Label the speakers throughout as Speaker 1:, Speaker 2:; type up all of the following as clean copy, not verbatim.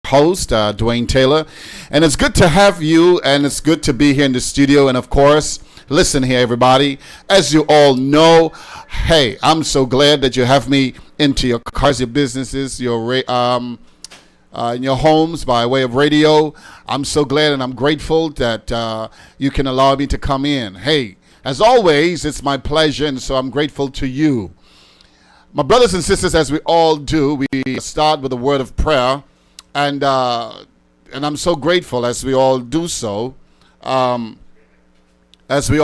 Speaker 1: host, Dwayne Taylor. And it's good to have you, and it's good to be here in the studio. And of course, listen here, everybody. As you all know, hey, I'm so glad that you have me into your cars, your businesses, in your homes by way of radio. I'm so glad and I'm grateful that you can allow me to come in. Hey, as always, it's my pleasure, and so I'm grateful to you. My brothers and sisters, as we all do, we start with a word of prayer, and I'm so grateful as we all do so. We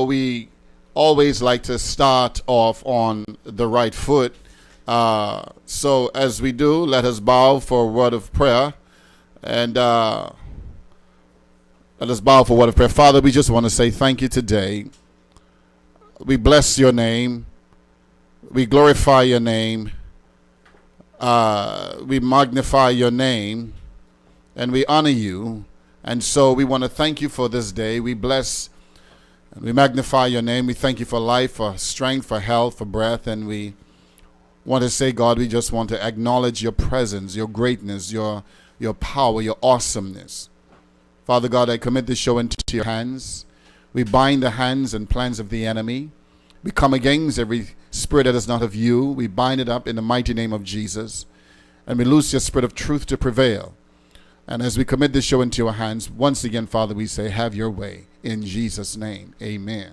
Speaker 1: we always like to start off on the right foot. So as we do, let us bow for a word of prayer, and let us bow for a word of prayer. Father, we just want to say thank you today. We bless your name. We glorify your name. We magnify your name, and we honor you. And so we want to thank you for this day. We bless and we magnify your name. We thank you for life, for strength, for health, for breath. And we want to say, God, we just want to acknowledge your presence, your greatness, your power, your awesomeness. Father God, I commit this show into your hands. We bind the hands and plans of the enemy. We come against every spirit that is not of you. We bind it up in the mighty name of Jesus. And we loose your spirit of truth to prevail. And as we commit this show into your hands, once again, Father, we say, have your way. In Jesus' name, amen.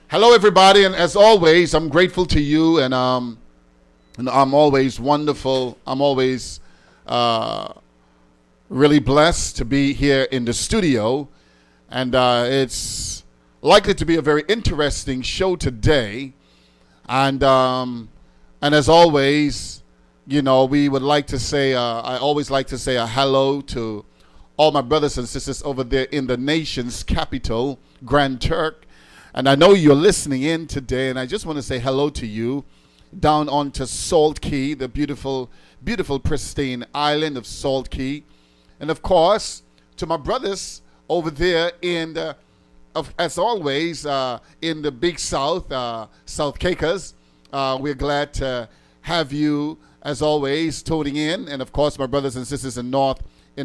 Speaker 1: Hello, everybody. And as always, I'm grateful to you. And I'm always wonderful. I'm always really blessed to be here in the studio. And it's likely to be a very interesting show today. And as always, we would like to say, I always like to say a hello to all my brothers and sisters over there in the nation's capital, Grand Turk. And I know you're listening in today, and I just want to say hello to you down onto Salt Key, the beautiful, beautiful, pristine island of Salt Key. And of course, to my brothers over there as always, in the Big South, South Caicos. We're glad to have you, as always, tuning in. And of course, my brothers and sisters in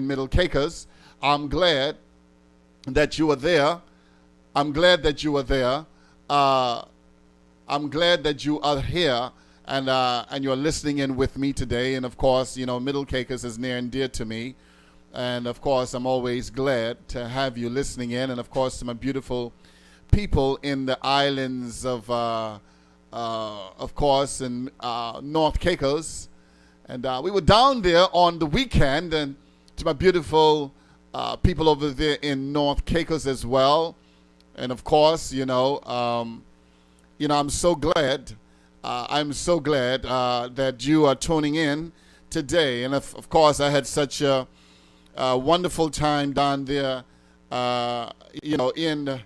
Speaker 1: Middle Caicos, I'm glad that you are there. I'm glad that you are there. I'm glad that you are here and you're listening in with me today. And of course, Middle Caicos is near and dear to me. And of course, I'm always glad to have you listening in. And of course, to my beautiful people in the islands of course, in North Caicos. And we were down there on the weekend, and to my beautiful people over there in North Caicos as well. And of course, I'm so glad. I'm so glad that you are tuning in today. And of course, I had such a wonderful time down there, in the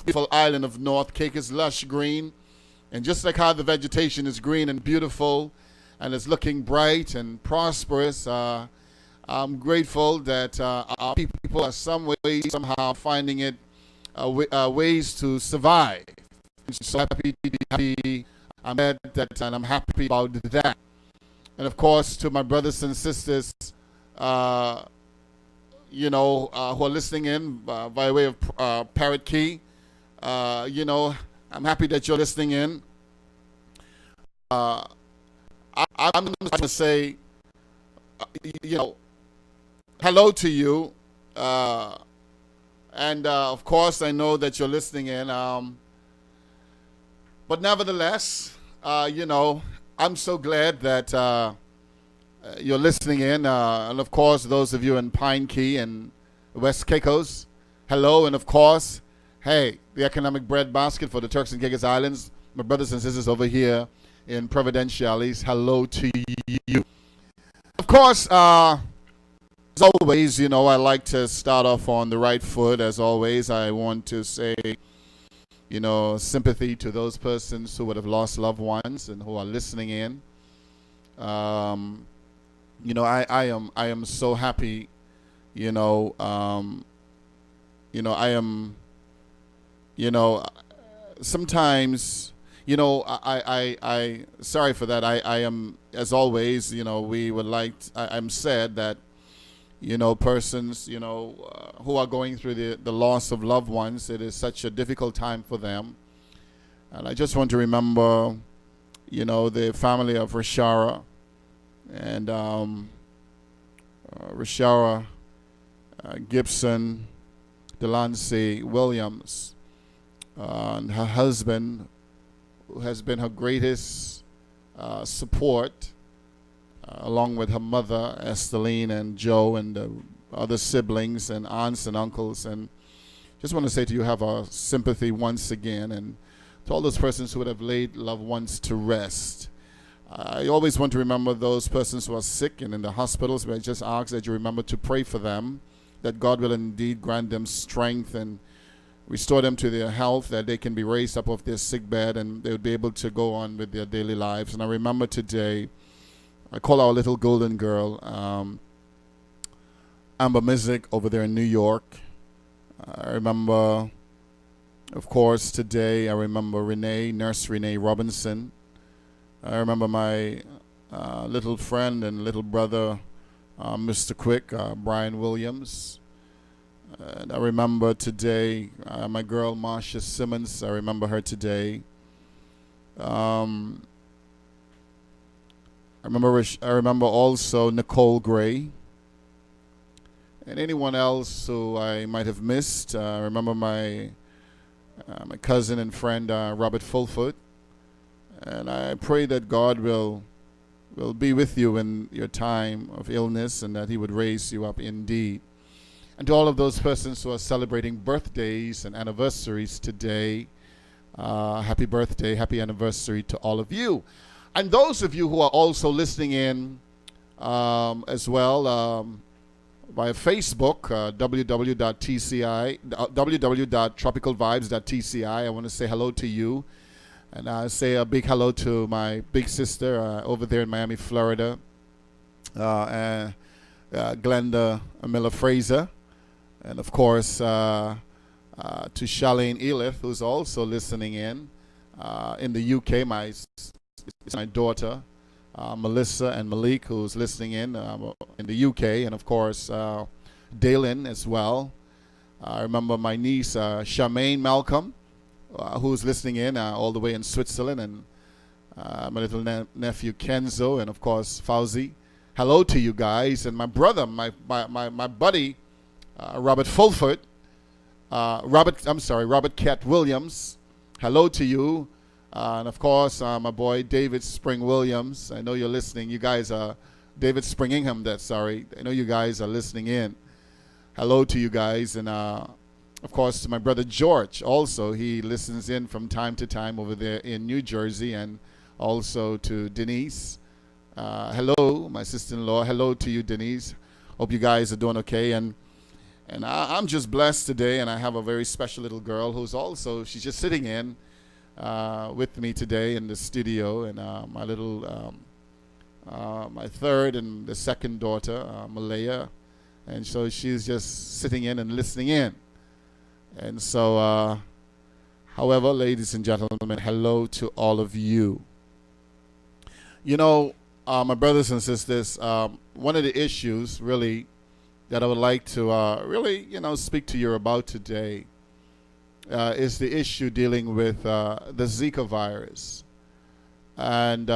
Speaker 1: beautiful island of North Caicos, lush green. And just like how the vegetation is green and beautiful and it's looking bright and prosperous, I'm grateful that our people are somehow finding it ways to survive. I'm so happy. I'm glad that, and I'm happy about that. And of course, to my brothers and sisters, who are listening in by way of Parrot Key, I'm happy that you're listening in. I'm going to say, hello to you. And of course, I know that you're listening in. But nevertheless, I'm so glad that you're listening in. And of course, those of you in Pine Key and West Caicos, hello. And of course, hey, the economic breadbasket for the Turks and Caicos Islands, my brothers and sisters over here in Providenciales, hello to you. Of course, as always, I like to start off on the right foot. As always, I want to say, sympathy to those persons who would have lost loved ones and who are listening in. I am so happy. I am, sometimes, I sorry for that. I am, as always, we would like, I'm sad that, persons, who are going through the loss of loved ones, it is such a difficult time for them. And I just want to remember, the family of Rashara and Rashara Gibson Delancey Williams, and her husband, who has been her greatest support, along with her mother, Esteline, and Joe, and the other siblings and aunts and uncles. And just want to say to you, have our sympathy once again, and to all those persons who would have laid loved ones to rest. I always want to remember those persons who are sick and in the hospitals, but I just ask that you remember to pray for them, that God will indeed grant them strength and restore them to their health, that they can be raised up off their sick bed and they would be able to go on with their daily lives. And I remember today, I call our little golden girl, Amber Mizik, over there in New York. I remember, of course, today I remember Nurse Renee Robinson. I remember my little friend and little brother, Mr. Quick, Brian Williams. And I remember today my girl Marsha Simmons. I remember her today. I remember also Nicole Gray. And anyone else who I might have missed. I remember my cousin and friend Robert Fulfoot. And I pray that God will be with you in your time of illness and that he would raise you up indeed. And to all of those persons who are celebrating birthdays and anniversaries today, happy birthday, happy anniversary to all of you. And those of you who are also listening in as well via Facebook, www.tropicalvibes.tci, I want to say hello to you. And I say a big hello to my big sister over there in Miami, Florida, Glenda Miller Fraser. And of course, to Charlene Elith, who's also listening in the UK, my daughter, Melissa and Malik, who's listening in the UK. And of course, Dalen as well. I remember my niece, Charmaine Malcolm, who's listening in all the way in Switzerland, and my little nephew Kenzo, and of course Fauzi. Hello to you guys, and my brother, my buddy, Robert Fulford, Robert Cat Williams. Hello to you, and of course my boy David Spring Williams. I know you're listening. You guys are David Springingham. I know you guys are listening in. Hello to you guys, and of course, to my brother George also. He listens in from time to time over there in New Jersey. And also to Denise. Hello, my sister-in-law. Hello to you, Denise. Hope you guys are doing okay. And I'm just blessed today. And I have a very special little girl who's also, she's just sitting in with me today in the studio. And my little, my third and the second daughter, Malaya. And so she's just sitting in and listening in. And so, however, ladies and gentlemen, hello to all of you. My brothers and sisters, one of the issues really that I would like to really, speak to you about today is the issue dealing with the Zika virus. And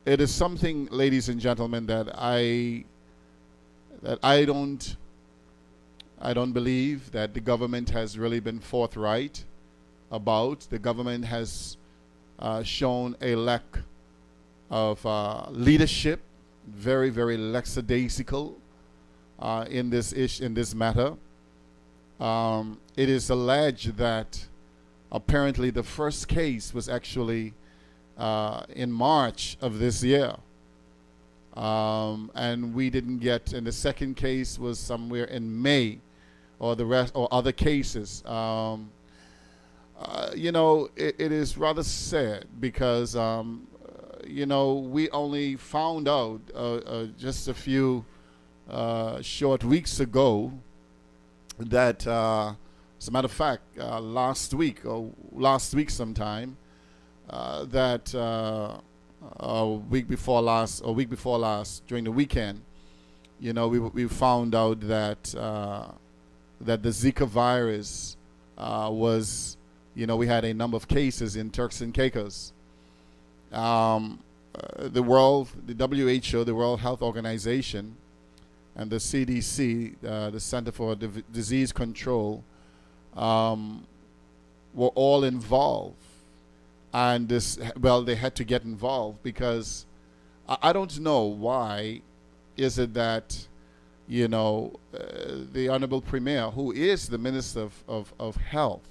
Speaker 1: it is something, ladies and gentlemen, that I don't believe that the government has really been forthright about. The government has shown a lack of leadership, very, very lackadaisical in this matter. It is alleged that apparently the first case was actually in March of this year. And we didn't get, and the second case was somewhere in May, or the rest, or other cases. It is rather sad because, we only found out just a few short weeks ago that As a matter of fact, last week sometime, that a week before last, during the weekend, we found out that that the Zika virus was, we had a number of cases in Turks and Caicos. The WHO, the World Health Organization, and the CDC, the Center for Disease Control, were all involved. And they had to get involved because I don't know why is it that, the Honorable Premier, who is the Minister of Health,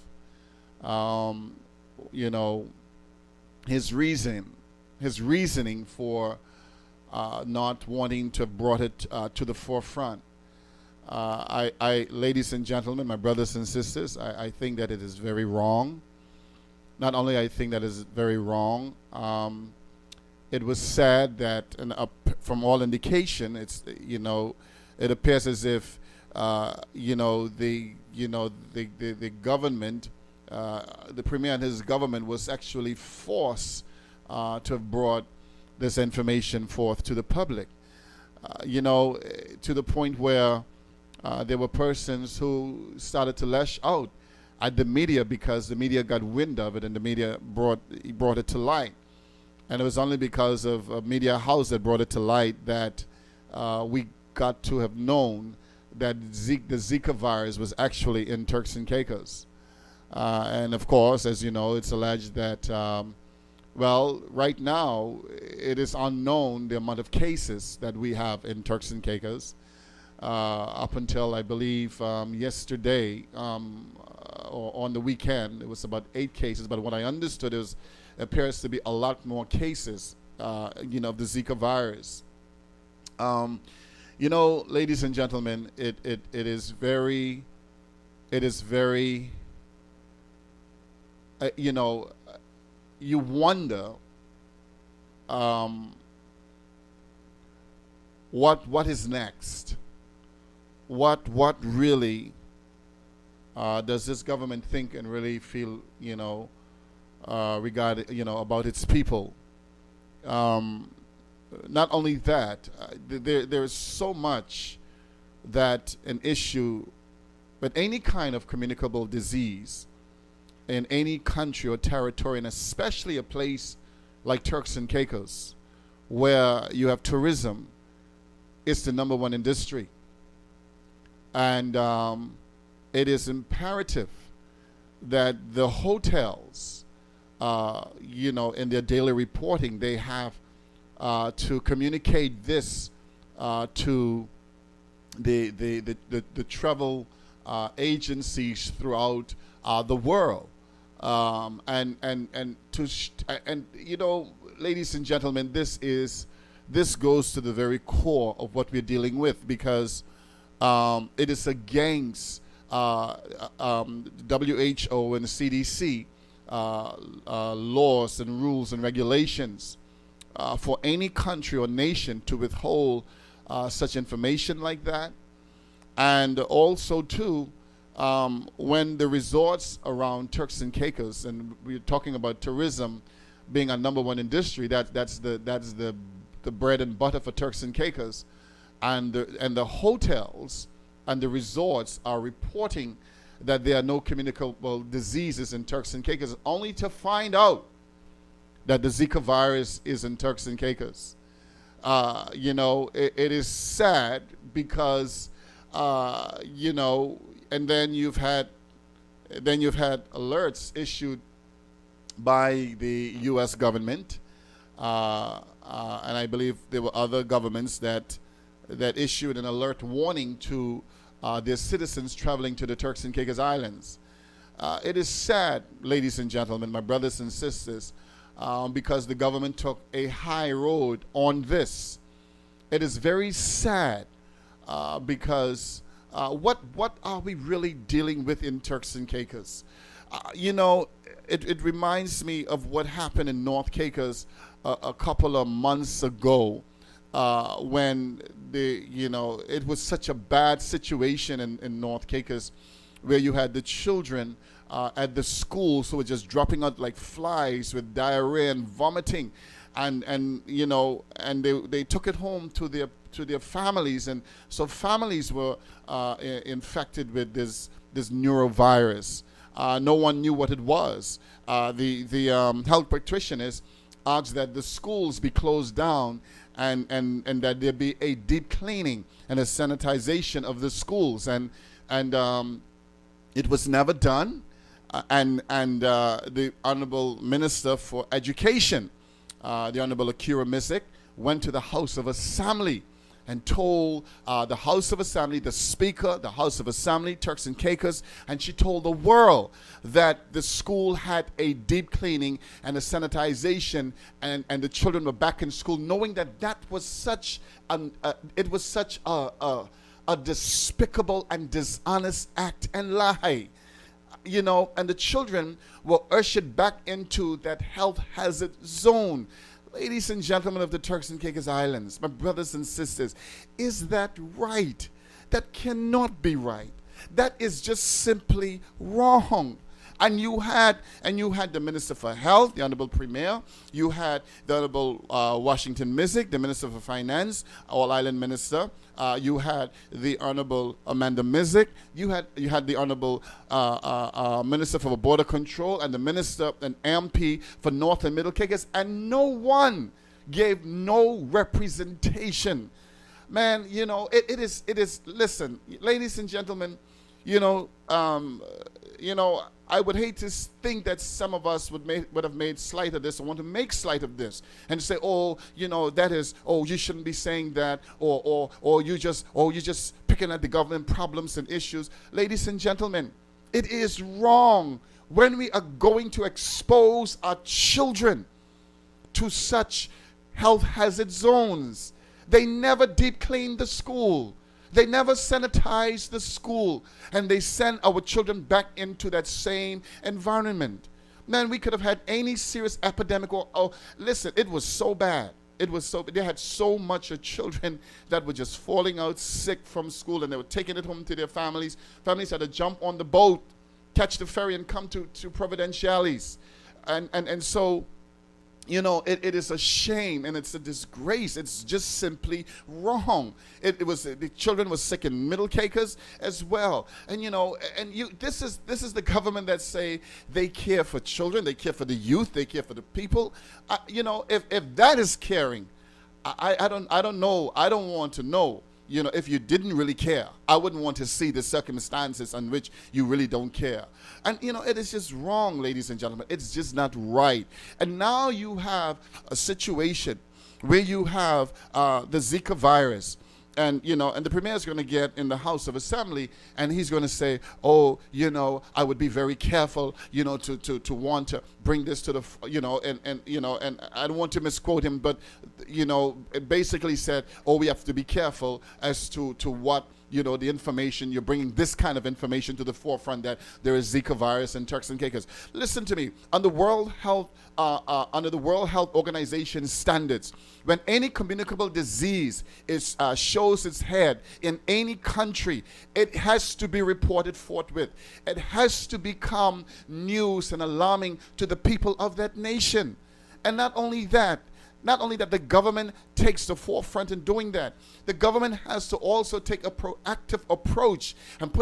Speaker 1: his reasoning for not wanting to have brought it to the forefront. Ladies and gentlemen, my brothers and sisters, I think that it is very wrong. Not only I think that is very wrong, it was said that, and from all indication, it appears as if the government, the Premier and his government was actually forced to have brought this information forth to the public. To the point where there were persons who started to lash out at the media because the media got wind of it and the media brought it to light. And it was only because of a media house that brought it to light that we got to have known that the Zika virus was actually in Turks and Caicos. And of course, as you know, it's alleged that, right now it is unknown the amount of cases that we have in Turks and Caicos. Up until, I believe, yesterday, or on the weekend, it was about 8 cases. But what I understood is appears to be a lot more cases, of the Zika virus. Ladies and gentlemen, it is very, you wonder what is next. What really does this government think and really feel, about its people? Not only that, there is so much that an issue, but any kind of communicable disease in any country or territory, and especially a place like Turks and Caicos, where you have tourism, it's the number one industry. And it is imperative that the hotels, in their daily reporting, they have to communicate this to the travel agencies throughout the world. Ladies and gentlemen, this goes to the very core of what we're dealing with, because it is against WHO and the CDC laws and rules and regulations for any country or nation to withhold such information like that. And also too, when the resorts around Turks and Caicos, and we're talking about tourism being a number one industry, that's the bread and butter for Turks and Caicos, and the hotels and the resorts are reporting that there are no communicable diseases in Turks and Caicos, only to find out that the Zika virus is in Turks and Caicos. It is sad because and then you've had alerts issued by the U.S. government, and I believe there were other governments that issued an alert warning to their citizens traveling to the Turks and Caicos Islands. It is sad, ladies and gentlemen, my brothers and sisters, because the government took a high road on this. It is very sad because what are we really dealing with in Turks and Caicos? It reminds me of what happened in North Caicos a couple of months ago, when it was such a bad situation in North Caicos, where you had the children at the schools who were just dropping out like flies with diarrhea and vomiting, and you know, and they took it home to their families, and so families were infected with this neurovirus. No one knew what it was. The health practitioners asked that the schools be closed down, and that there be a deep cleaning and a sanitization of the schools, and it was never done. The Honorable Minister for Education, the Honorable Akira Mizik, went to the House of Assembly and told the House of Assembly, the Speaker, the House of Assembly, Turks and Caicos, and she told the world that the school had a deep cleaning and a sanitization, and the children were back in school, knowing that that was such a despicable and dishonest act and lie. You know, and the children were ushered back into that health hazard zone. Ladies and gentlemen of the Turks and Caicos Islands, my brothers and sisters, is that right? That cannot be right. That is just simply wrong. And you had the Minister for Health, the Honorable Premier. You had the Honorable Washington Mizik, the Minister for Finance, All Island Minister. You had the Honorable Amanda Mizik. You had the Honorable Minister for Border Control, and the Minister and MP for North and Middle Caicos, and no one gave no representation. Man, you know, it is. Listen, ladies and gentlemen, you know, I would hate to think that some of us would have made slight of this, or want to make slight of this, and say, oh, you know, that is, oh, you shouldn't be saying that, or you're just picking at the government problems and issues. Ladies and gentlemen, it is wrong when we are going to expose our children to such health hazard zones. They never deep cleaned the school. They never sanitized the school, and they send our children back into that same environment. Man, we could have had any serious epidemic listen, it was so bad. They had so much of children that were just falling out sick from school, and they were taking it home to their families. Families had to jump on the boat, catch the ferry, and come to Providenciales. And so, you know, it is a shame, and it's a disgrace. It's just simply wrong. The children were sick in Middle Caicos as well. And you know, this is the government that say they care for children, they care for the youth, they care for the people. You know, if that is caring, I don't know. I don't want to know. You know, if you didn't really care, I wouldn't want to see the circumstances on which you really don't care. And, you know, it is just wrong, ladies and gentlemen. It's just not right. And now you have a situation where you have the Zika virus. And, you know, and the premier is going to get in the House of Assembly, and he's going to say, oh, you know, I would be very careful, you know, to want to bring this to the, you know, and you know, and I don't want to misquote him, but, you know, it basically said, oh, we have to be careful as to what, you know, the information, you're bringing this kind of information to the forefront that there is Zika virus in Turks and Caicos. Listen to me. On the World Health, under the World Health Organization standards, when any communicable disease shows its head in any country, it has to be reported forthwith. It has to become news and alarming to the people of that nation. And not only that, the government takes the forefront in doing that. The government has to also take a proactive approach and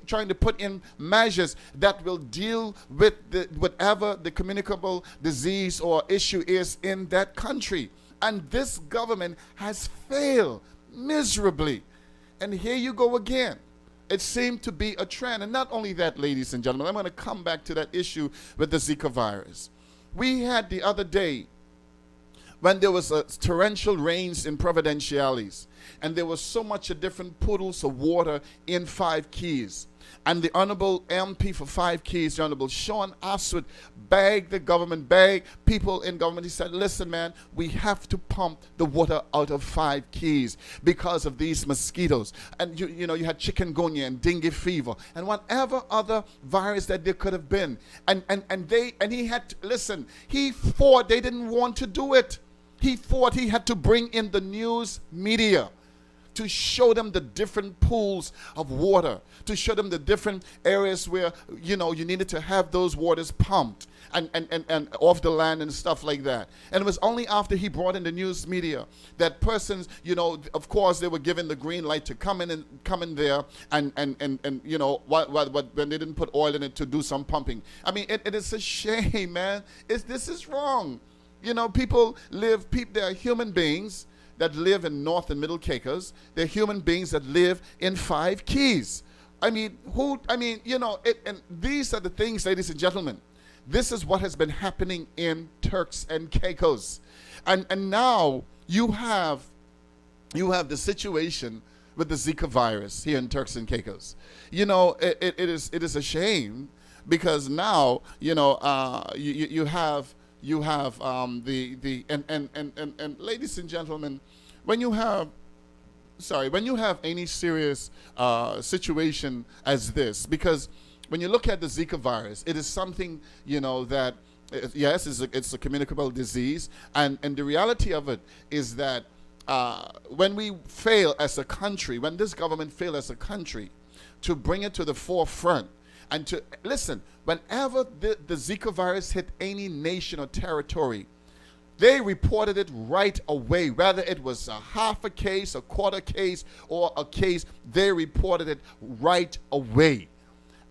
Speaker 1: trying to put in measures that will deal with whatever the communicable disease or issue is in that country. And this government has failed miserably. And here you go again. It seemed to be a trend. And not only that, ladies and gentlemen, I'm going to come back to that issue with the Zika virus. We had the other day, when there was torrential rains in Providenciales, and there was so much of different puddles of water in 5 Keys. And the Honorable MP for 5 Keys, the Honorable Sean Aswood, begged people in government. He said, listen, man, we have to pump the water out of 5 Keys because of these mosquitoes. And you know, you had chikungunya and dengue fever and whatever other virus that there could have been. And he had to, listen, he fought. They didn't want to do it. He thought he had to bring in the news media to show them the different pools of water, to show them the different areas where, you needed to have those waters pumped and off the land and stuff like that. And it was only after he brought in the news media that persons, of course, they were given the green light to come in there and when they didn't put oil in it to do some pumping. I mean, it is a shame, man. This is wrong. There are human beings that live in North and Middle Caicos. There are human beings that live in 5 Keys. And these are the things, ladies and gentlemen. This is what has been happening in Turks and Caicos. And now you have the situation with the Zika virus here in Turks and Caicos. It is a shame, because now, you have ladies and gentlemen, when you have any serious situation as this, because when you look at the Zika virus, it is something, that, yes, it's a communicable disease. And the reality of it is that when we fail as a country, when this government failed as a country to bring it to the forefront, and to, listen, whenever the Zika virus hit any nation or territory, they reported it right away. Whether it was a half a case, a quarter case, or a case, they reported it right away.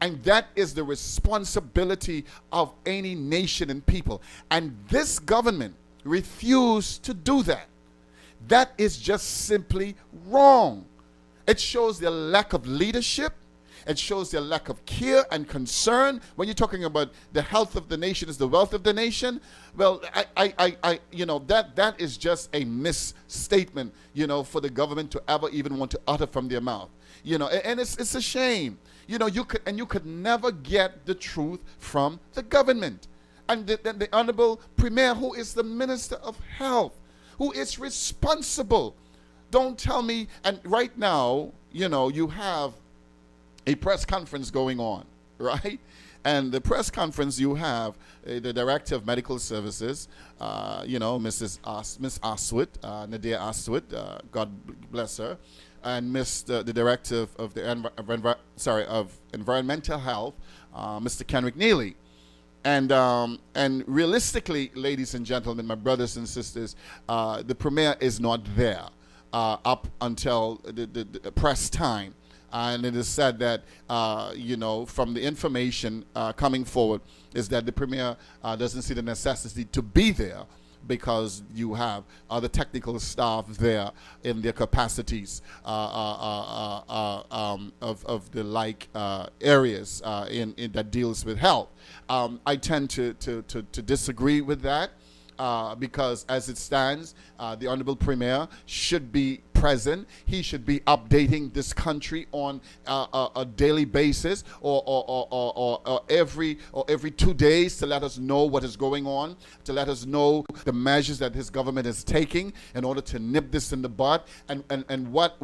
Speaker 1: And that is the responsibility of any nation and people. And this government refused to do that. That is just simply wrong. It shows their lack of leadership. It shows their lack of care and concern. When you're talking about the health of the nation is the wealth of the nation, well, that is just a misstatement, for the government to ever even want to utter from their mouth. And it's a shame. You could never get the truth from the government. And the Honorable Premier, who is the Minister of Health, who is responsible. Don't tell me, and right now, you have a press conference going on, right? And the press conference, you have the Director of Medical Services, Miss Aswit, Nadia Aswit, God bless her, and the Director of the Environmental Health, Mr. Kenrick Neely. And realistically, ladies and gentlemen, my brothers and sisters, the Premier is not there up until the press time. And it is said that, from the information coming forward, is that the Premier doesn't see the necessity to be there, because you have other technical staff there in their capacities of the like areas in that deals with health. I tend to disagree with that. Because as it stands, the Honorable Premier should be present. He should be updating this country on a daily basis, or every 2 days, to let us know what is going on, to let us know the measures that his government is taking in order to nip this in the bud, and what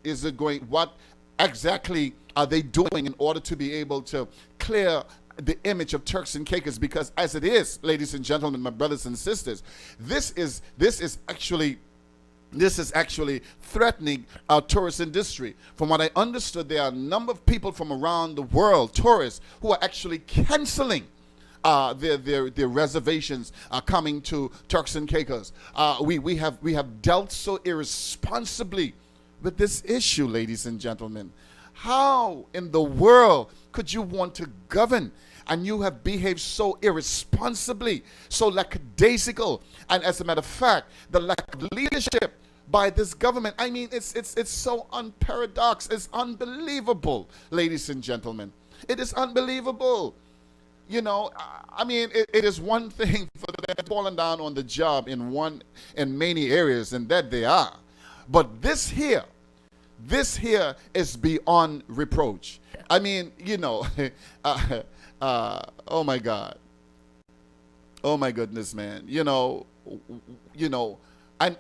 Speaker 1: is it going, what exactly are they doing in order to be able to clear the image of Turks and Caicos, because as it is, ladies and gentlemen, my brothers and sisters, this is actually threatening our tourist industry. From what I understood, there are a number of people from around the world, tourists, who are actually canceling their reservations coming to Turks and Caicos. We have dealt so irresponsibly with this issue, ladies and gentlemen. How in the world could you want to govern and you have behaved so irresponsibly, so lackadaisical, and as a matter of fact, the lack of leadership by this government? I mean, it's so unparadox. It's unbelievable, ladies and gentlemen. It is unbelievable. It is one thing for them falling down on the job in many areas, and that they are. But this here is beyond reproach. I mean, oh my God. Oh my goodness, man. And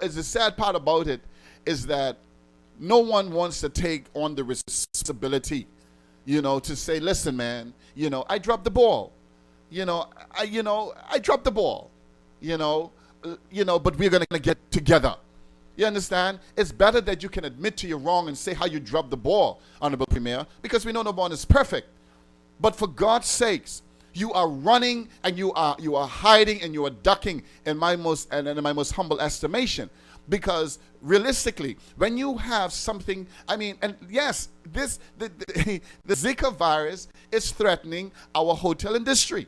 Speaker 1: it's the sad part about it is that no one wants to take on the responsibility, to say, listen, man, I dropped the ball. I dropped the ball. But we're gonna get together. You understand? It's better that you can admit to your wrong and say how you dropped the ball, Honorable Premier, because we know no one is perfect. But for God's sakes, you are running and you are hiding and you are ducking in my most humble estimation. Because realistically, when you have something, I mean, and yes, the Zika virus is threatening our hotel industry.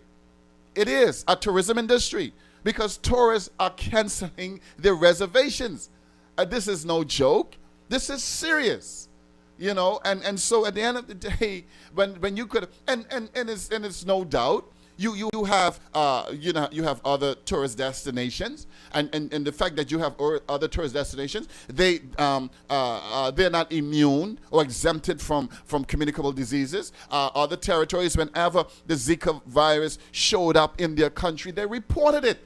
Speaker 1: It is our tourism industry, because tourists are canceling their reservations. This is no joke. This is serious. You know, and so at the end of the day, when you could, and it's no doubt, you have you have other tourist destinations, and the fact that you have other tourist destinations, they're not immune or exempted from communicable diseases. Other territories, whenever the Zika virus showed up in their country, they reported it.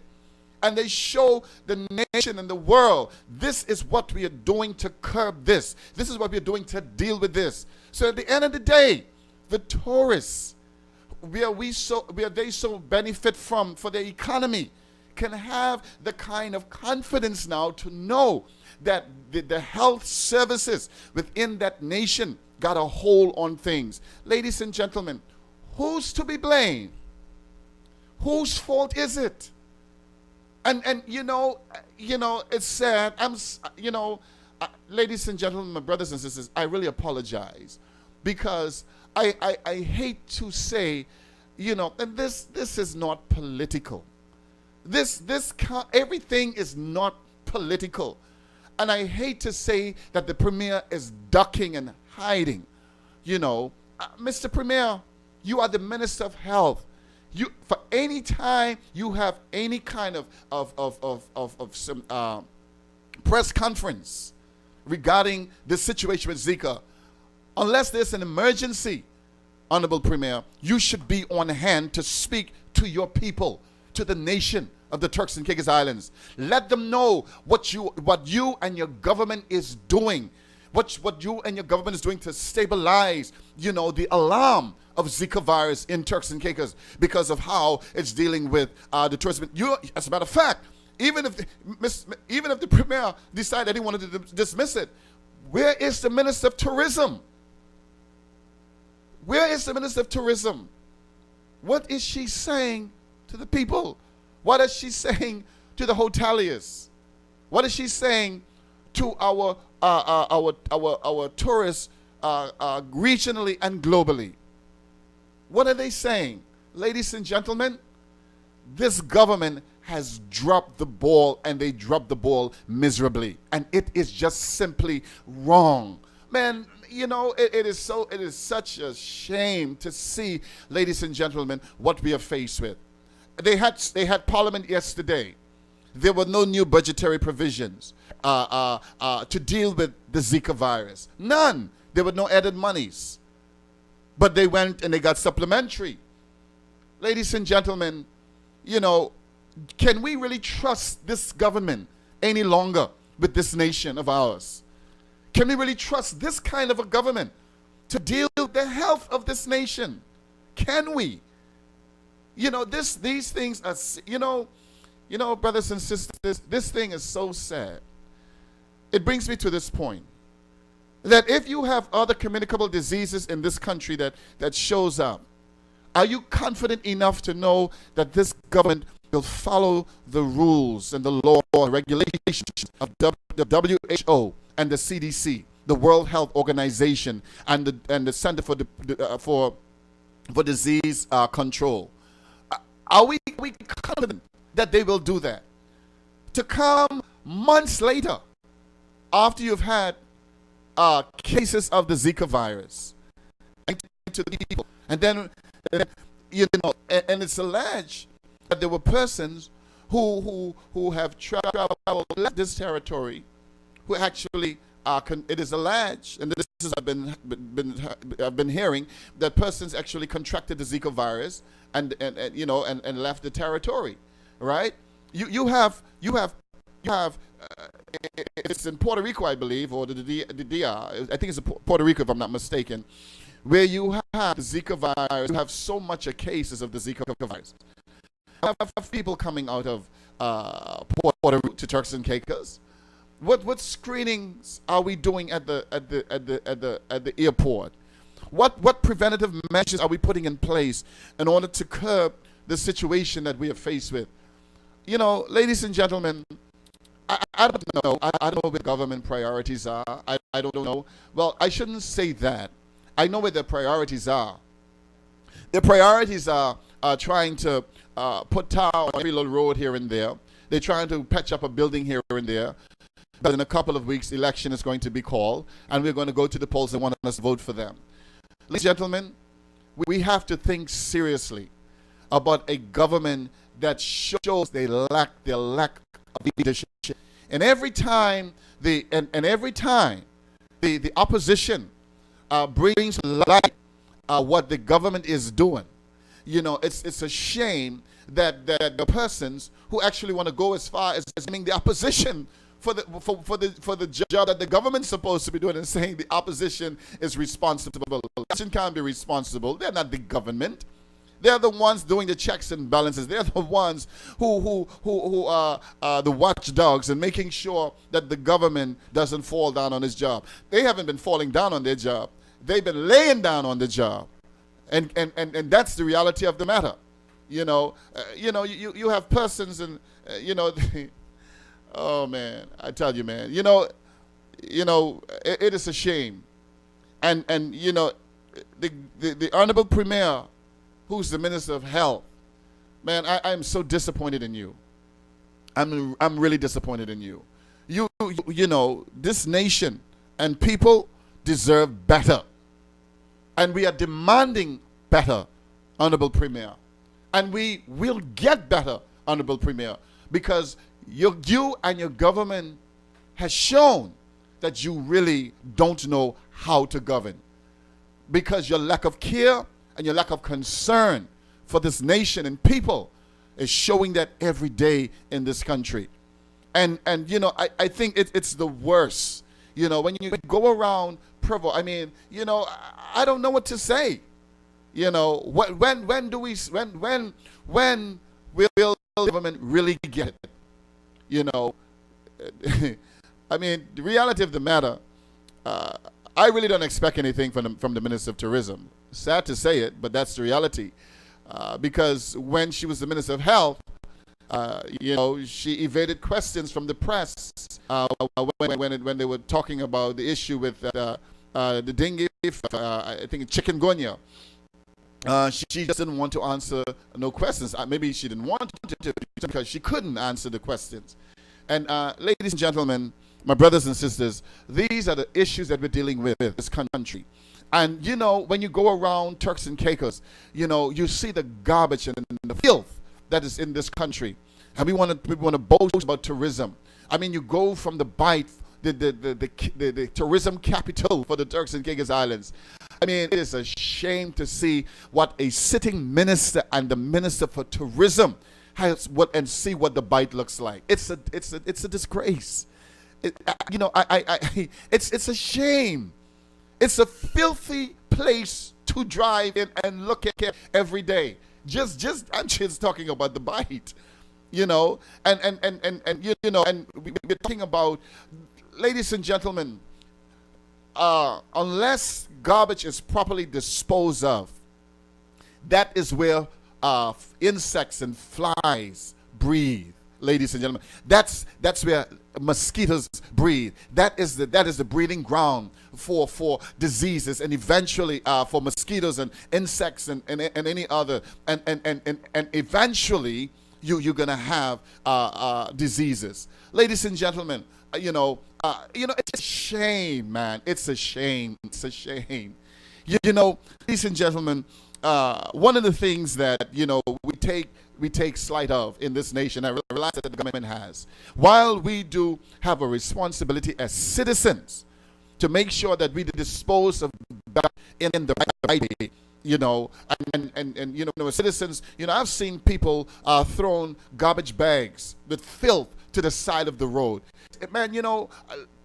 Speaker 1: And they show the nation and the world, this is what we are doing to curb this. This is what we are doing to deal with this. So at the end of the day, the tourists, where they so benefit from for their economy, can have the kind of confidence now to know that the health services within that nation got a hold on things. Ladies and gentlemen, who's to be blamed? Whose fault is it? And you know, it's sad. Ladies and gentlemen, my brothers and sisters, I really apologize, because I hate to say, and this is not political. Everything is not political, and I hate to say that the Premier is ducking and hiding. Mr. Premier, you are the Minister of Health. For any time you have any kind of some press conference regarding this situation with Zika, unless there's an emergency, Honorable Premier, you should be on hand to speak to your people, to the nation of the Turks and Caicos Islands. Let them know what you and your government is doing, what you and your government is doing to stabilize, the alarm of Zika virus in Turks and Caicos, because of how it's dealing with the tourism. As a matter of fact, even if the Premier decided that he wanted to dismiss it, where is the Minister of Tourism? Where is the Minister of Tourism? What is she saying to the people? What is she saying to the hoteliers? What is she saying to our tourists regionally and globally? What are they saying? Ladies and gentlemen, this government has dropped the ball, and they dropped the ball miserably. And it is just simply wrong. Man, it is such a shame to see, ladies and gentlemen, what we are faced with. They had Parliament yesterday. There were no new budgetary provisions to deal with the Zika virus. None. There were no added monies. But they went and they got supplementary. Ladies and gentlemen, can we really trust this government any longer with this nation of ours? Can we really trust this kind of a government to deal with the health of this nation? Can we? These things are, brothers and sisters, this thing is so sad. It brings me to this point, that if you have other communicable diseases in this country that shows up, are you confident enough to know that this government will follow the rules and the law and regulations of the WHO and the CDC, the World Health Organization, and the Center for Disease Control? Are we confident that they will do that? To come months later, after you've had cases of the Zika virus, and to the people, and then and it's alleged that there were persons who have traveled left this territory, who actually it is alleged, and this is I've been hearing, that persons actually contracted the Zika virus and left the territory, right? You have it's in Puerto Rico, I believe, or the DR. I think it's Puerto Rico, if I'm not mistaken, where you have the Zika virus. You have so much cases of the Zika virus. You have people coming out of Puerto Rico to Turks and Caicos, What screenings are we doing at the airport? What preventative measures are we putting in place in order to curb the situation that we are faced with? You know, ladies and gentlemen, I don't know. I don't know what government priorities are. I don't know. Well, I shouldn't say that. I know what their priorities are. Their priorities are trying to put tar on every little road here and there. They're trying to patch up a building here and there. But in a couple of weeks, election is going to be called, and we're going to go to the polls and want us to vote for them. Ladies and gentlemen, we have to think seriously about a government that shows their lack of leadership. And every time the opposition brings light what the government is doing, you know, it's a shame that the persons who actually want to go as far as naming the opposition for the job that the government's supposed to be doing and saying the opposition is responsible. The opposition can't be responsible. They're not the government. They're the ones doing the checks and balances. They're the ones who are the watchdogs and making sure that the government doesn't fall down on its job. They haven't been falling down on their job. They've been laying down on the job. And that's the reality of the matter. You know, you have persons and, oh, man, I tell you, man, it is a shame. And the Honorable Premier, who's the Minister of Health, man, I am so disappointed in you. I'm really disappointed in you. You know, this nation and people deserve better. And we are demanding better, Honorable Premier. And we will get better, Honorable Premier, because you and your government has shown that you really don't know how to govern. Because your lack of care and your lack of concern for this nation and people is showing that every day in this country. And I think it's the worst. You know, when you go around Provo, I mean, I don't know what to say. You know, when will government really get it? You know, I mean, the reality of the matter, I really don't expect anything from the Minister of Tourism. Sad to say it, but that's the reality. Because when she was the Minister of Health, she evaded questions from the press when they were talking about the issue with the dengue, I think chikungunya. She just didn't want to answer no questions. Maybe she didn't want to because she couldn't answer the questions. And ladies and gentlemen, my brothers and sisters, these are the issues that we're dealing with in this country. And when you go around Turks and Caicos, you see the garbage and the filth that is in this country. And we want to boast about tourism. I mean, you go from the Bight, the tourism capital for the Turks and Caicos Islands. I mean, it is a shame to see what a sitting minister and the Minister for Tourism has and see what the Bight looks like. It's a disgrace. It's a shame. It's a filthy place to drive in and look at every day. I'm just talking about the Bight, and we're talking about, ladies and gentlemen, unless garbage is properly disposed of, that is where insects and flies breathe. Ladies and gentlemen, that's where mosquitoes breathe. That is the breeding ground for diseases, and eventually for mosquitoes and insects and any other, and eventually you're gonna have diseases. Ladies and gentlemen, it's a shame, man. It's a shame. It's a shame. Ladies and gentlemen, one of the things that we take slight of in this nation, I realize that the government has, while we do have a responsibility as citizens to make sure that we dispose of that in the right way, as citizens, I've seen people throwing garbage bags with filth to the side of the road. Man,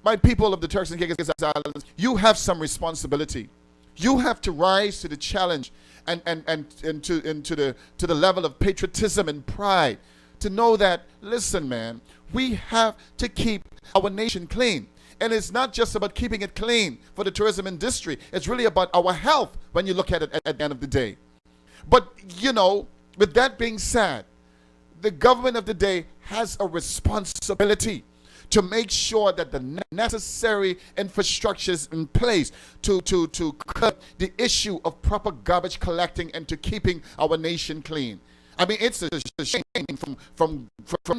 Speaker 1: my people of the Turks and Caicos Islands, you have some responsibility. You have to rise to the challenge and to the level of patriotism and pride to know that, listen, man, we have to keep our nation clean. And it's not just about keeping it clean for the tourism industry. It's really about our health when you look at it at the end of the day. But, with that being said, the government of the day has a responsibility to make sure that the necessary infrastructure is in place to cut the issue of proper garbage collecting and to keeping our nation clean. I mean, it's a shame from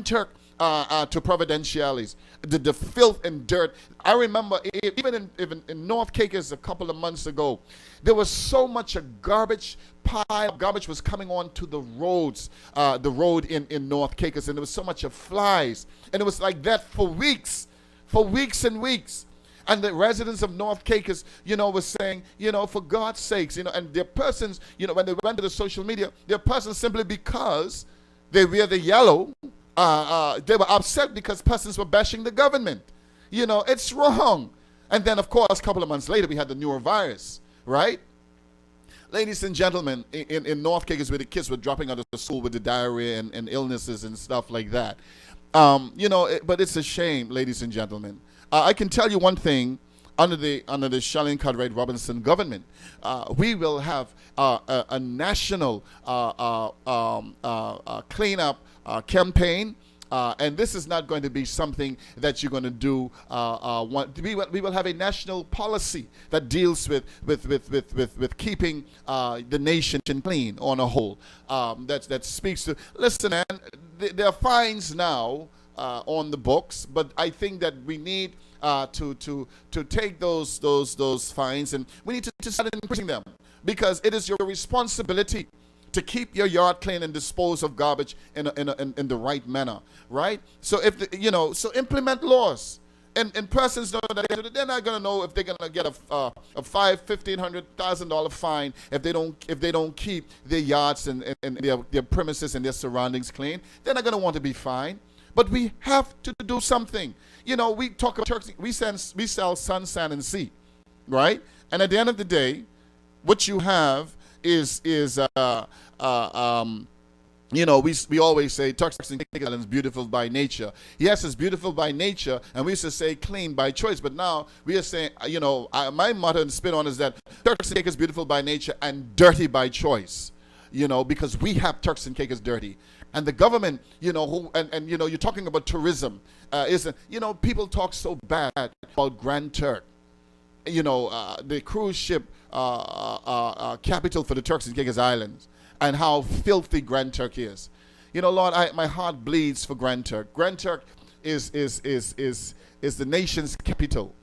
Speaker 1: Turk to Providenciales, the filth and dirt. I remember even in North Caicos a couple of months ago, there was so much a garbage pile of garbage was coming onto the roads, the road in North Caicos, and there was so much of flies, and it was like that for weeks and weeks. And the residents of North Caicos, was saying, for God's sakes, and their persons, when they went to the social media, their persons simply because they wear the yellow, they were upset because persons were bashing the government. It's wrong. And then, of course, a couple of months later, we had the newer virus, right? Ladies and gentlemen, in North Caicos, where the kids were dropping out of the school with the diarrhea and illnesses and stuff like that. But it's a shame, ladies and gentlemen. I can tell you one thing, under the Charlene Cartwright Robinson government, we will have a national cleanup campaign. And this is not going to be something that you're going to do. We will have a national policy that deals with keeping the nation clean on a whole. That speaks to. Listen, man, there are fines now on the books, but I think that we need to take those fines, and we need to start increasing them, because it is your responsibility to keep your yard clean and dispose of garbage in the right manner, right? So so implement laws, and persons know that they're not gonna know if they're gonna get a $1,500,000 fine if they don't keep their yards and their premises and their surroundings clean. They're not gonna want to be fined. But we have to do something. We talk about Turks. We sell sun, sand, and sea, right? And at the end of the day, what you have is we always say Turks and Caicos Island is beautiful by nature. Yes, it's beautiful by nature, and we used to say clean by choice. But now we are saying, my motto and spin on is that Turks and Caicos is beautiful by nature and dirty by choice. Because we have Turks and Caicos dirty. And the government, you're talking about tourism. People talk so bad about Grand Turk. The cruise ship capital for the Turks and Caicos Islands, and how filthy Grand Turk is. Lord, my heart bleeds for Grand Turk. Grand Turk is the nation's capital,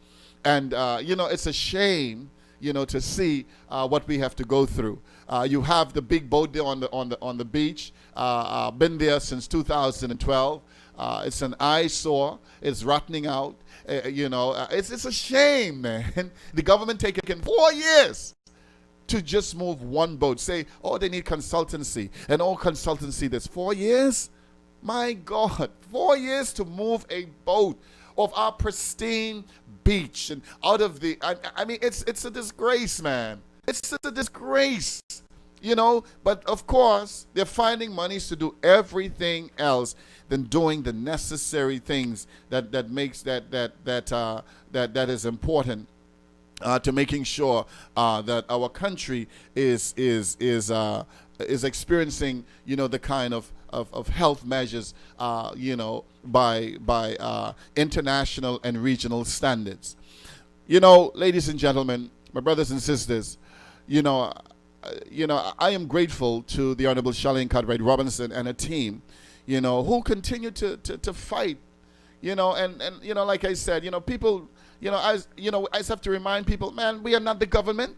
Speaker 1: and it's a shame, to see what we have to go through. You have the big boat there on the beach. Been there since 2012. It's an eyesore. It's rotting out. It's a shame, man. The government taking 4 years to just move one boat. Say, they need consultancy, and all consultancy. That's 4 years. My God, 4 years to move a boat of our pristine beach and out of the. I mean, it's a disgrace, man. It's a disgrace. But of course they're finding monies to do everything else than doing the necessary things that makes that is important to making sure that our country is experiencing the kind of health measures by international and regional standards. Ladies and gentlemen, my brothers and sisters, I am grateful to the Honorable Charlene Cartwright Robinson and a team, who continue to fight, and like I said, people, I just have to remind people, man, we are not the government.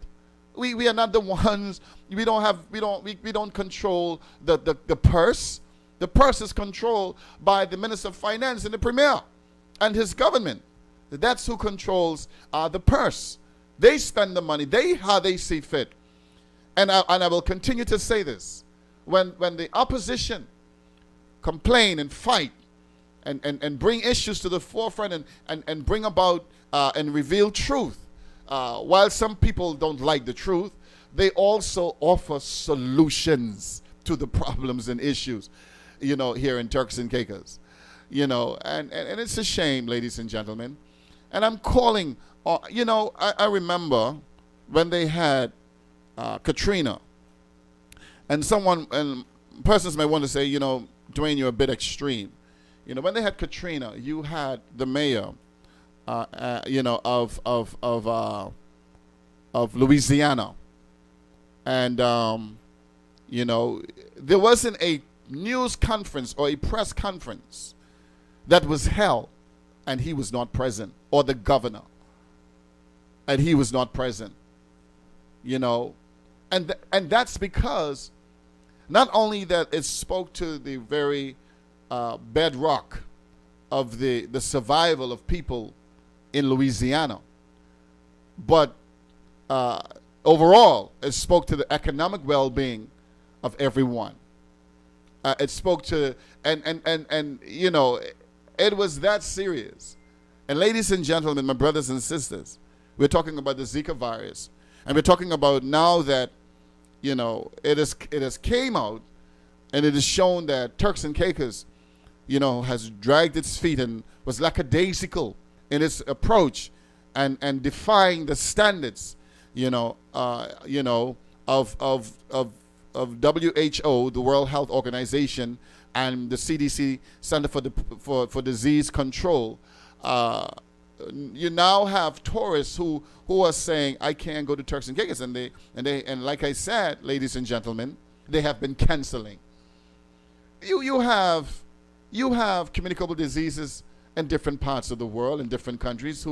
Speaker 1: We are not the ones. We don't control the purse. The purse is controlled by the Minister of Finance and the Premier and his government. That's who controls the purse. They spend the money how they see fit. And I will continue to say this. When the opposition complain and fight and bring issues to the forefront and bring about and reveal truth, while some people don't like the truth, they also offer solutions to the problems and issues. here in Turks and Caicos. And it's a shame, ladies and gentlemen. And I'm calling, I remember when they had Katrina, and persons may want to say, Dwayne, you're a bit extreme. When they had Katrina, you had the mayor, of Louisiana, and there wasn't a news conference or a press conference that was held, and he was not present, or the governor, and he was not present. And that's because not only that it spoke to the very bedrock of the survival of people in Louisiana, but overall it spoke to the economic well-being of everyone. It spoke to, and it was that serious. And ladies and gentlemen, my brothers and sisters, we're talking about the Zika virus, and we're talking about now that it has came out, and it is shown that Turks and Caicos has dragged its feet and was lackadaisical in its approach, and defying the standards of WHO, the World Health Organization, and the CDC, Center for Disease Control. You now have tourists who are saying, I can't go to Turks and Caicos, and like I said, ladies and gentlemen, they have been canceling. You have communicable diseases in different parts of the world, in different countries,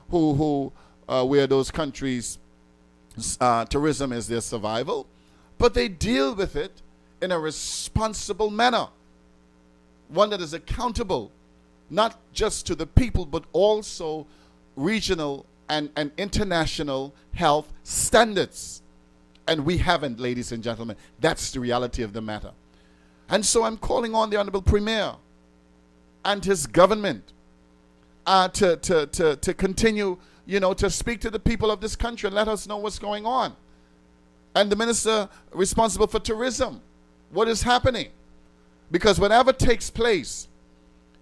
Speaker 1: where those countries tourism is their survival, but they deal with it in a responsible manner, one that is accountable not just to the people, but also regional and international health standards. And we haven't, ladies and gentlemen. That's the reality of the matter. And so I'm calling on the Honorable Premier and his government to continue, to speak to the people of this country and let us know what's going on. And the minister responsible for tourism, what is happening? Because whatever takes place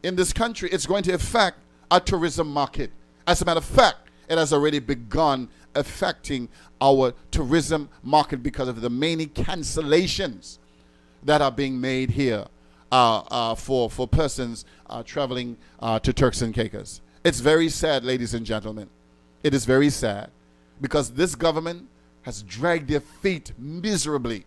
Speaker 1: in this country, it's going to affect our tourism market. As a matter of fact, it has already begun affecting our tourism market because of the many cancellations that are being made here for persons traveling to Turks and Caicos. It's very sad, ladies and gentlemen. It is very sad because this government has dragged their feet miserably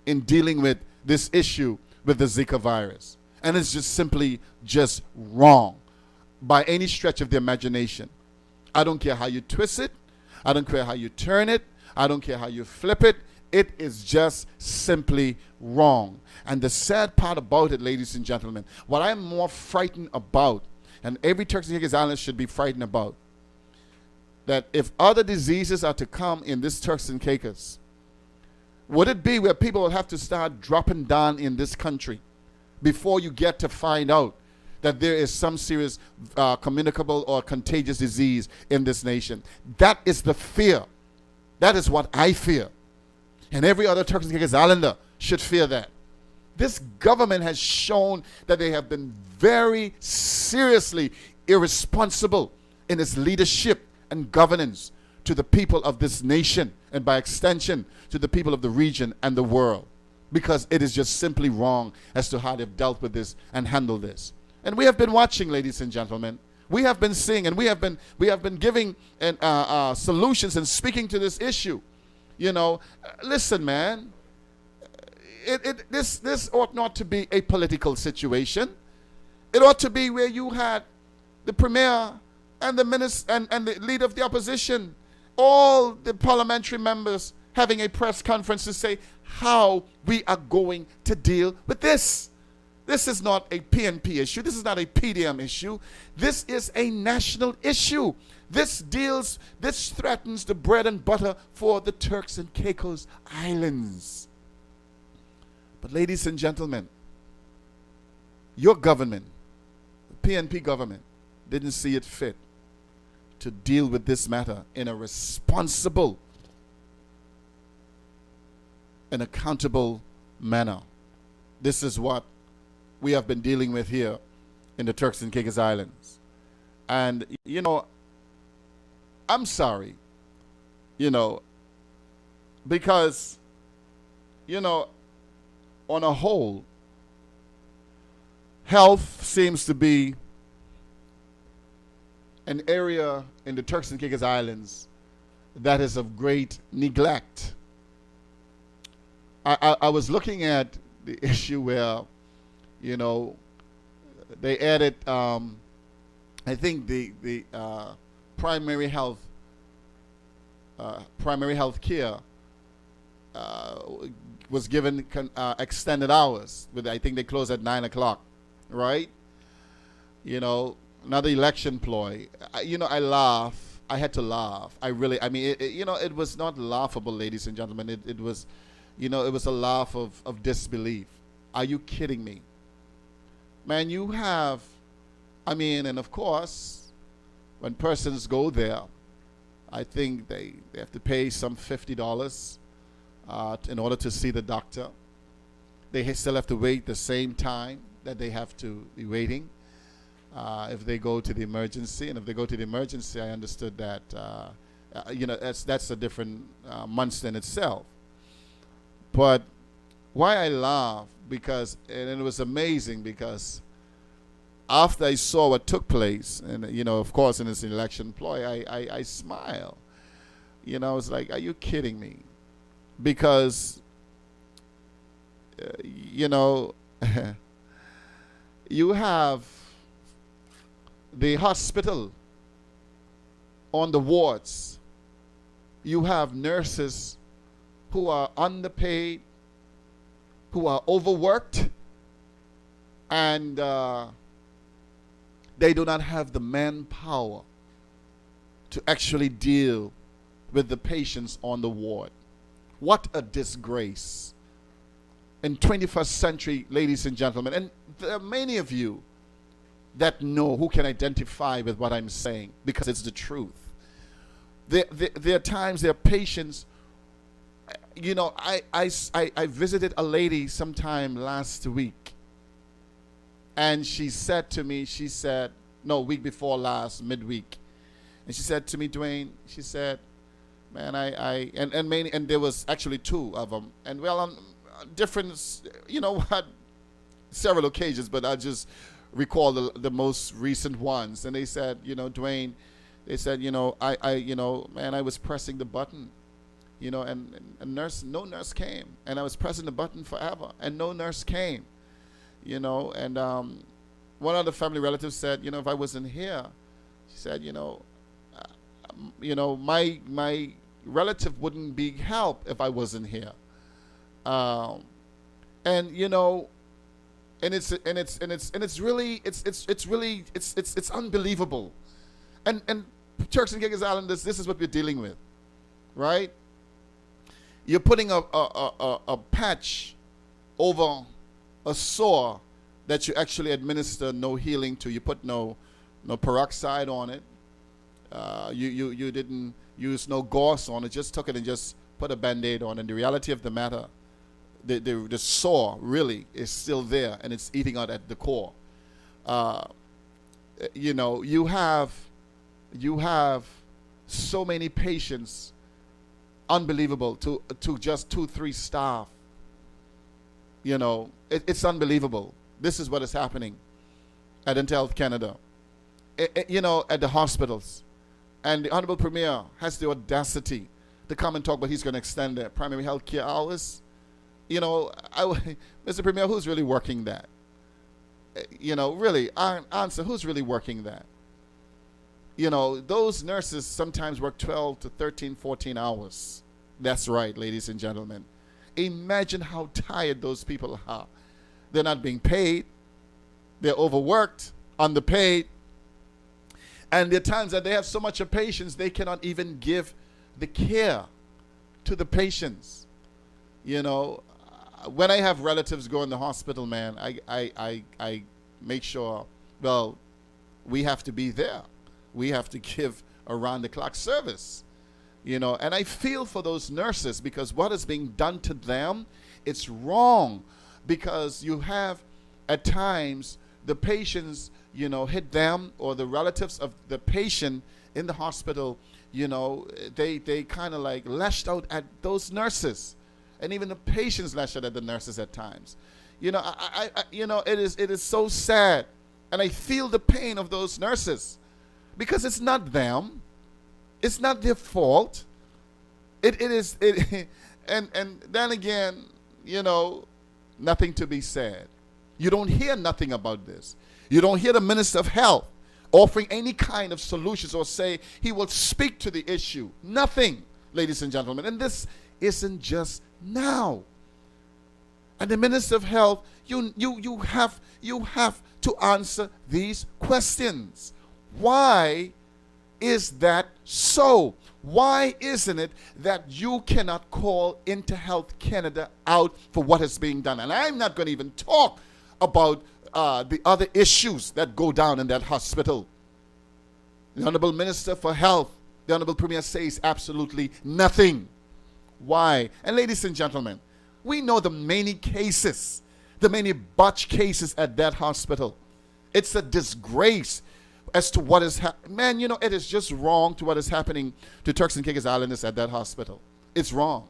Speaker 1: in dealing with this issue with the Zika virus. And it's just simply just wrong by any stretch of the imagination. I don't care how you twist it. I don't care how you turn it. I don't care how you flip it. It is just simply wrong. And the sad part about it, ladies and gentlemen, what I'm more frightened about, and every Turks and Caicos Island should be frightened about, that if other diseases are to come in this Turks and Caicos, would it be where people will have to start dropping down in this country before you get to find out that there is some serious communicable or contagious disease in this nation? That is the fear. That is what I fear. And every other Turks and Caicos Islander should fear that. This government has shown that they have been very seriously irresponsible in its leadership and governance to the people of this nation, and by extension to the people of the region and the world, because it is just simply wrong as to how they've dealt with this and handled this. And we have been watching, ladies and gentlemen. We have been seeing, and we have been giving solutions and speaking to this issue. Listen, man. This ought not to be a political situation. It ought to be where you had the premier and the minister and the leader of the opposition, all the parliamentary members having a press conference to say how we are going to deal with this. This is not a PNP issue. This is not a PDM issue. This is a national issue. This threatens the bread and butter for the Turks and Caicos Islands. But ladies and gentlemen, your government, the PNP government, didn't see it fit to deal with this matter in a responsible and accountable manner. This is what we have been dealing with here in the Turks and Caicos Islands. And, I'm sorry, because, on a whole, health seems to be an area in the Turks and Caicos Islands that is of great neglect. I was looking at the issue where, they added, I think the primary health care was given extended hours. But I think they closed at 9 o'clock, right? Another election ploy. I laugh. I had to laugh. It was not laughable, ladies and gentlemen. It was, it was a laugh of disbelief. Are you kidding me? Man, you have, and of course, when persons go there, I think they have to pay some $50 in order to see the doctor. They still have to wait the same time that they have to be waiting if they go to the emergency. And if they go to the emergency, I understood that, that's a different monster in itself. But why I laugh, because, and it was amazing, because after I saw what took place, and, of course, in this election ploy, I smile. I was like, are you kidding me? Because, you have the hospital on the wards. You have nurses who are underpaid, who are overworked, and they do not have the manpower to actually deal with the patients on the ward. What a disgrace. In 21st century, ladies and gentlemen, and there are many of you that know, who can identify with what I'm saying, because it's the truth. There are times, there are patients, I visited a lady sometime last week, and she said to me, week before last, midweek, and she said to me, Dwayne, she said, man, and there was actually two of them, and well, on different, several occasions, but I just recall the most recent ones, and they said, Dwayne, they said, man, I was pressing the button, and no nurse came, and I was pressing the button forever, and no nurse came, and one of the family relatives said, if I wasn't here, she said, my relative wouldn't be helped if I wasn't here, and it's unbelievable, and Turks and Caicos Islanders, this is what we're dealing with, right? You're putting a patch over a sore that you actually administer no healing to. You put no peroxide on it. You didn't use no gauze on it. Just took it and just put a Band-Aid on. And the reality of the matter, the sore really is still there, and it's eating out at the core. You have so many patients, unbelievable, to just 2-3 staff. It's unbelievable. This is what is happening at Intel Canada, at the hospitals. And the Honorable Premier has the audacity to come and talk about he's going to extend the primary health care hours. Mr. Premier, who's really working that? Really, answer, who's really working that? Those nurses sometimes work 12 to 13, 14 hours. That's right, ladies and gentlemen. Imagine how tired those people are. They're not being paid. They're overworked, underpaid. And there are times that they have so much of patients, they cannot even give the care to the patients. When I have relatives go in the hospital, man, I make sure, well, we have to be there. We have to give around-the-clock service. And I feel for those nurses, because what is being done to them, it's wrong. Because you have at times the patients, hit them, or the relatives of the patient in the hospital, they kind of like lashed out at those nurses, and even the patients lashed out at the nurses at times. It is so sad, and I feel the pain of those nurses, because it's not them, it's not their fault. It is and then again, nothing to be said. You don't hear nothing about this. You don't hear the Minister of Health offering any kind of solutions or say he will speak to the issue. Nothing, ladies and gentlemen. And this isn't just now. And the Minister of Health, you have to answer these questions. Why is that so? Why isn't it that you cannot call InterHealth Canada out for what is being done? And I'm not going to even talk about the other issues that go down in that hospital. The Honorable Minister for Health, the Honorable Premier, says absolutely nothing. Why? And ladies and gentlemen, we know the many cases, the many botch cases at that hospital. It's a disgrace as to what is man, it is just wrong to what is happening to Turks and Caicos Islanders at that hospital. It's wrong.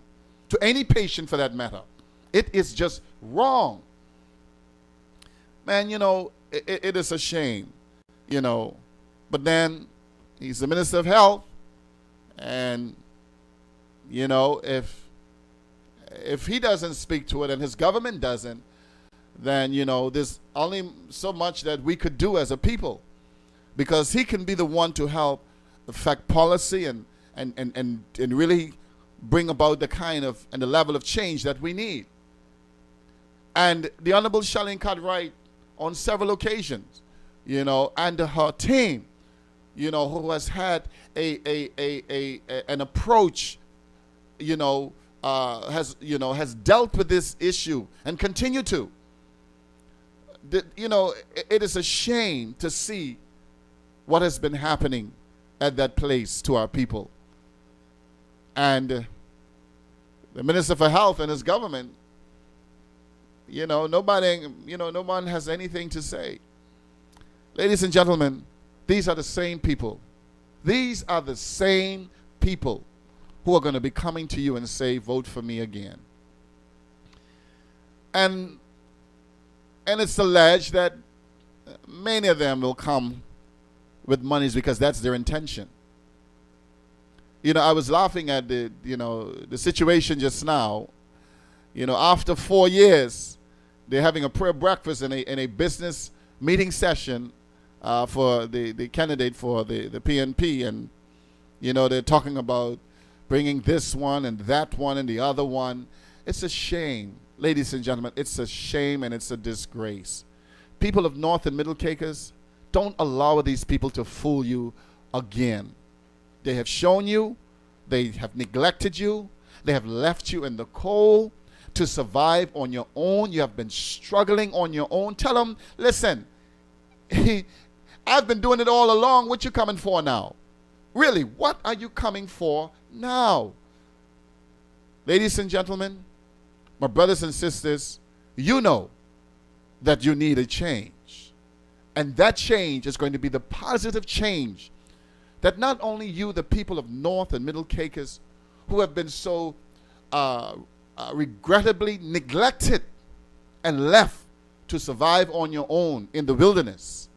Speaker 1: To any patient for that matter. It is just wrong. Man, it is a shame, But then he's the Minister of Health, and if he doesn't speak to it and his government doesn't, then there's only so much that we could do as a people, because he can be the one to help affect policy and really bring about the kind of and the level of change that we need. And the Honorable Charlene Cartwright, on several occasions, and her team, who has had an approach, has dealt with this issue and continue to. It is a shame to see what has been happening at that place to our people. And the Minister for Health and his government, no one has anything to say. Ladies and gentlemen, these are the same people. These are the same people who are going to be coming to you and say, vote for me again. And it's alleged that many of them will come with monies because that's their intention. I was laughing at the situation just now. After 4 years, they're having a prayer breakfast in a business meeting session for the candidate for the PNP, and they're talking about bringing this one and that one and the other one. It's a shame, ladies and gentlemen. It's a shame, and it's a disgrace. People of North and Middle Caicos, don't allow these people to fool you again. They have shown you, they have neglected you, they have left you in the cold to survive on your own. You have been struggling on your own. Tell them, listen, I've been doing it all along. What you coming for now? Really, what are you coming for now? Ladies and gentlemen, my brothers and sisters, you know that you need a change. And that change is going to be the positive change that not only you, the people of North and Middle Caicos, who have been so regrettably neglected and left to survive on your own in the wilderness,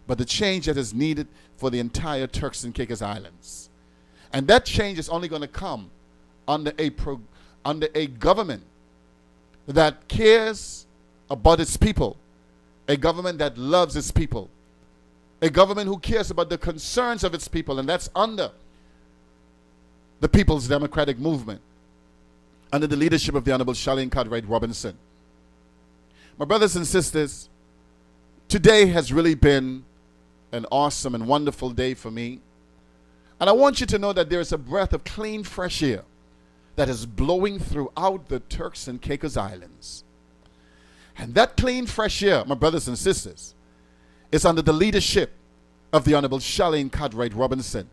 Speaker 1: but the change that is needed for the entire Turks and Caicos Islands. And that change is only going to come under a government that cares about its people, a government that loves its people, a government who cares about the concerns of its people, and that's under the People's Democratic Movement, under the leadership of the Honorable Charlene Cartwright Robinson. My brothers and sisters, today has really been an awesome and wonderful day for me. And I want you to know that there is a breath of clean, fresh air that is blowing throughout the Turks and Caicos Islands. And that clean, fresh air, my brothers and sisters, is under the leadership of the Honorable Charlene Cartwright Robinson.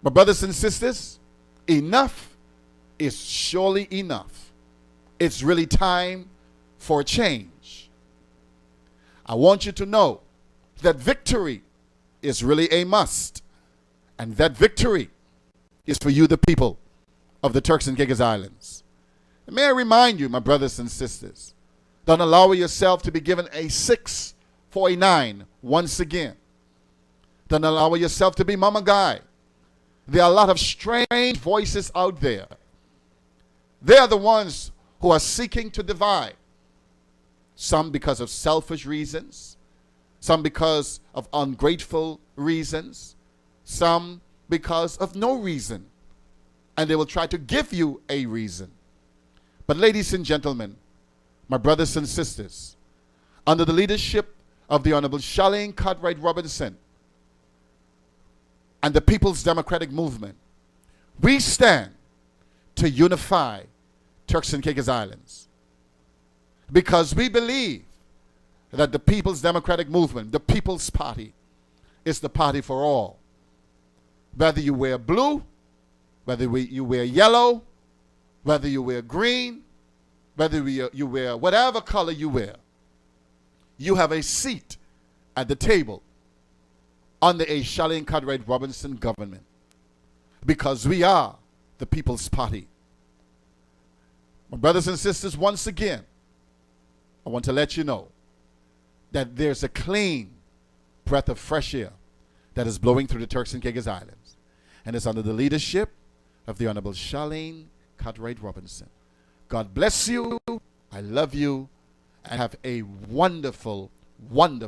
Speaker 1: My brothers and sisters, enough is surely enough. It's really time for a change. I want you to know that victory is really a must. And that victory is for you, the people of the Turks and Caicos Islands. And may I remind you, my brothers and sisters, don't allow yourself to be given a 6 for a 9 once again. Don't allow yourself to be Mama Guy. There are a lot of strange voices out there. They are the ones who are seeking to divide. Some because of selfish reasons, some because of ungrateful reasons, some because of no reason. And they will try to give you a reason. But ladies and gentlemen, my brothers and sisters, under the leadership of the Honorable Charlene Cartwright Robinson and the People's Democratic Movement, we stand to unify Turks and Caicos Islands. Because we believe that the People's Democratic Movement, the People's Party, is the party for all. Whether you wear blue, whether you wear yellow, whether you wear green, whether you wear whatever color you wear, you have a seat at the table under a Charlene Cartwright Robinson government. Because we are the People's Party. My brothers and sisters, once again, I want to let you know that there's a clean breath of fresh air that is blowing through the Turks and Caicos Islands. And it's under the leadership of the Honorable Charlene Cartwright Robinson. God bless you. I love you. And have a wonderful, wonderful